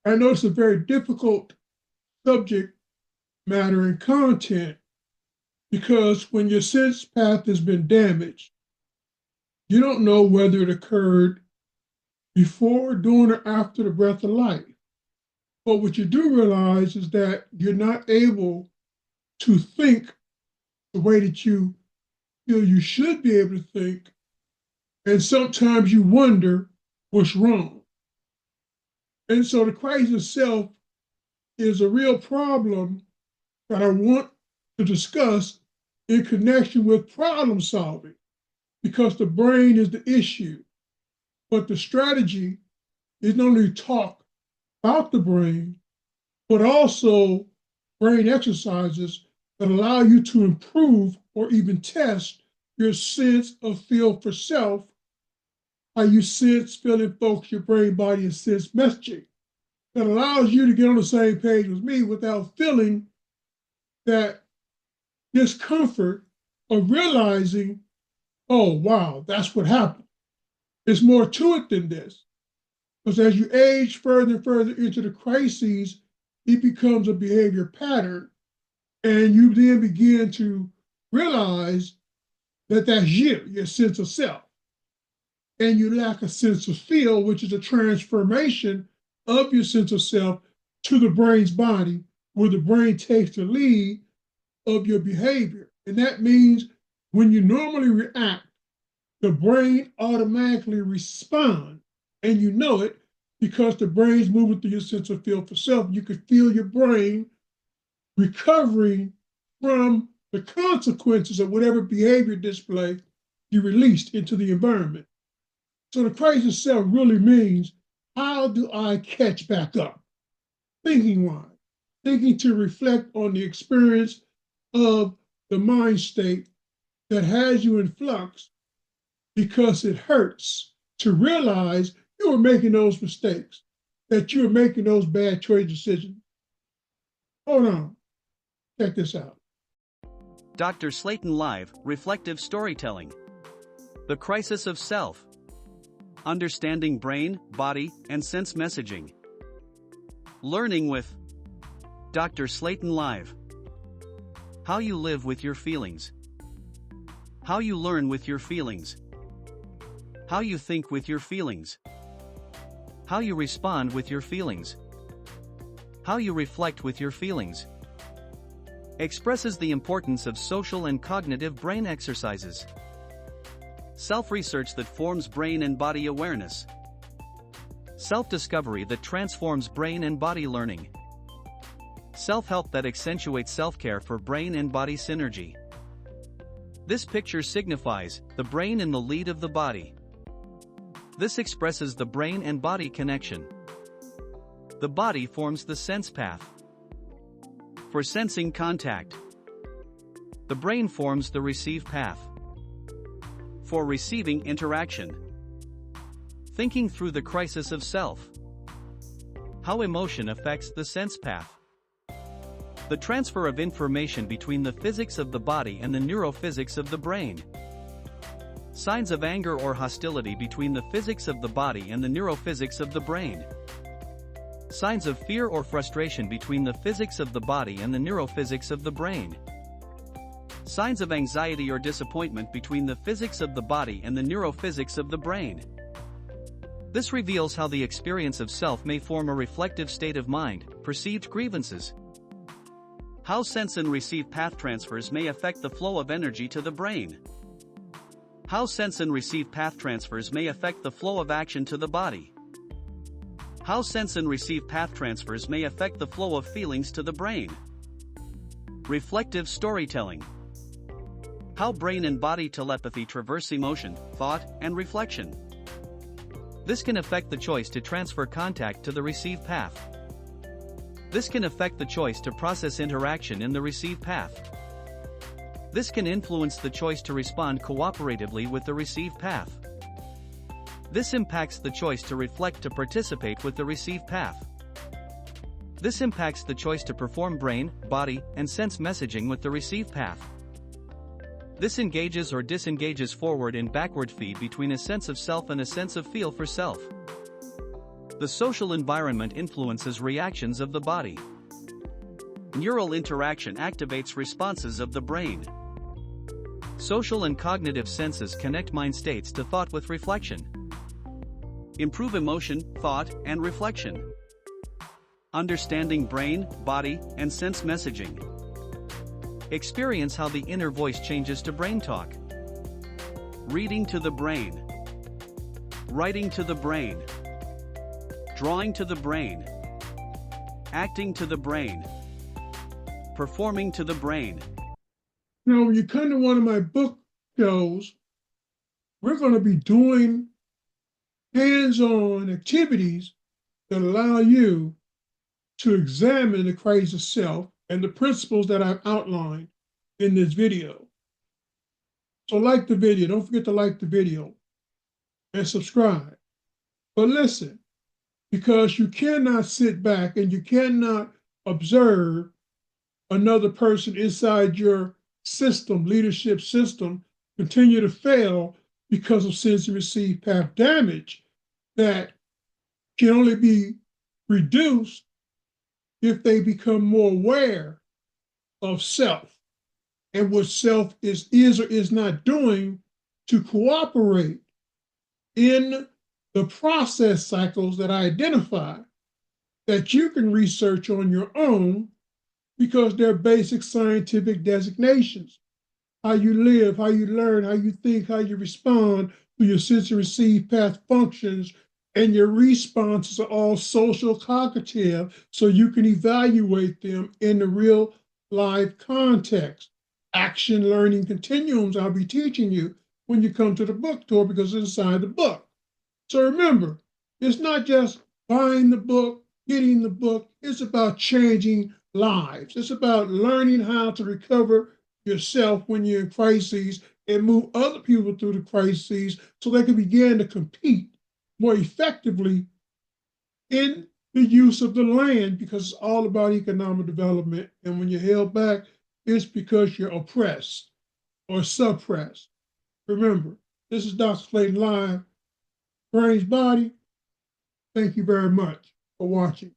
I know it's a very difficult subject matter and content because when your sense path has been damaged, you don't know whether it occurred before, during, or after the breath of life. But what you do realize is that you're not able to think the way that you feel you should be able to think. And sometimes you wonder what's wrong. And so the crisis of self is a real problem that I want to discuss in connection with problem solving, because the brain is the issue. But the strategy is not only talk about the brain, but also brain exercises that allow you to improve or even test your sense of feel for self, how you sense, feel, and focus your brain, body, and sense messaging that allows you to get on the same page with me without feeling that discomfort of realizing, oh, wow, that's what happened. There's more to it than this. Because as you age further and further into the crises, it becomes a behavior pattern. And you then begin to realize that that's you, your sense of self. And you lack a sense of feel, which is a transformation of your sense of self to the brain's body, where the brain takes the lead of your behavior. And that means when you normally react, the brain automatically responds, and you know it because the brain's moving through your sense of feel for self. You can feel your brain recovering from the consequences of whatever behavior display you released into the environment. So the crisis of self really means, how do I catch back up? Thinking-wise, thinking to reflect on the experience of the mind state that has you in flux, because it hurts to realize you were making those mistakes, that you were making those bad choice decisions. Hold on, check this out. Dr. Slaton Live, Reflective Storytelling. The Crisis of Self. Understanding Brain, Body, and Sense Messaging. Learning with Dr. Slaton Live. How you live with your feelings. How you learn with your feelings. How you think with your feelings. How you respond with your feelings. How you reflect with your feelings. Expresses the importance of social and cognitive brain exercises. Self-research that forms brain and body awareness. Self-discovery that transforms brain and body learning. Self-help that accentuates self-care for brain and body synergy. This picture signifies the brain in the lead of the body. This expresses the brain and body connection. The body forms the sense path for sensing contact. The brain forms the receive path for receiving interaction. Thinking through the crisis of self. How emotion affects the sense path. The transfer of information between the physics of the body and the neurophysics of the brain. Signs of anger or hostility between the physics of the body and the neurophysics of the brain. Signs of fear or frustration between the physics of the body and the neurophysics of the brain. Signs of anxiety or disappointment between the physics of the body and the neurophysics of the brain. This reveals how the experience of self may form a reflective state of mind, perceived grievances. How sense and receive path transfers may affect the flow of energy to the brain. How sense and receive path transfers may affect the flow of action to the body. How sense and receive path transfers may affect the flow of feelings to the brain. Reflective storytelling. How brain and body telepathy traverse emotion, thought, and reflection. This can affect the choice to transfer contact to the receive path. This can affect the choice to process interaction in the receive path. This can influence the choice to respond cooperatively with the receive path. This impacts the choice to reflect to participate with the receive path. This impacts the choice to perform brain, body, and sense messaging with the receive path. This engages or disengages forward and backward feed between a sense of self and a sense of feel for self. The social environment influences reactions of the body. Neural interaction activates responses of the brain. Social and cognitive senses connect mind states to thought with reflection. Improve emotion, thought, and reflection. Understanding brain, body, and sense messaging. Experience how the inner voice changes to brain talk. Reading to the brain. Writing to the brain. Drawing to the brain. Acting to the brain. Performing to the brain. Now, when you come to one of my book shows, we're going to be doing hands-on activities that allow you to examine the crisis self and the principles that I've outlined in this video. So like the video, don't forget to like the video and subscribe. But listen, because you cannot sit back and you cannot observe another person inside your system, leadership system, continue to fail because of sensory received path damage that can only be reduced if they become more aware of self and what self is or is not doing to cooperate in the process cycles that I identify that you can research on your own because they're basic scientific designations. How you live, how you learn, how you think, how you respond to your sensory received path functions, and your responses are all social cognitive, so you can evaluate them in the real life context. Action learning continuums I'll be teaching you when you come to the book tour because it's inside the book. So remember, it's not just buying the book, getting the book, it's about changing lives. It's about learning how to recover yourself when you're in crises and move other people through the crises so they can begin to compete more effectively in the use of the land, because it's all about economic development. And when you're held back, it's because you're oppressed or suppressed. Remember, this is Dr. Slaton Live Brain Body. Thank you very much for watching.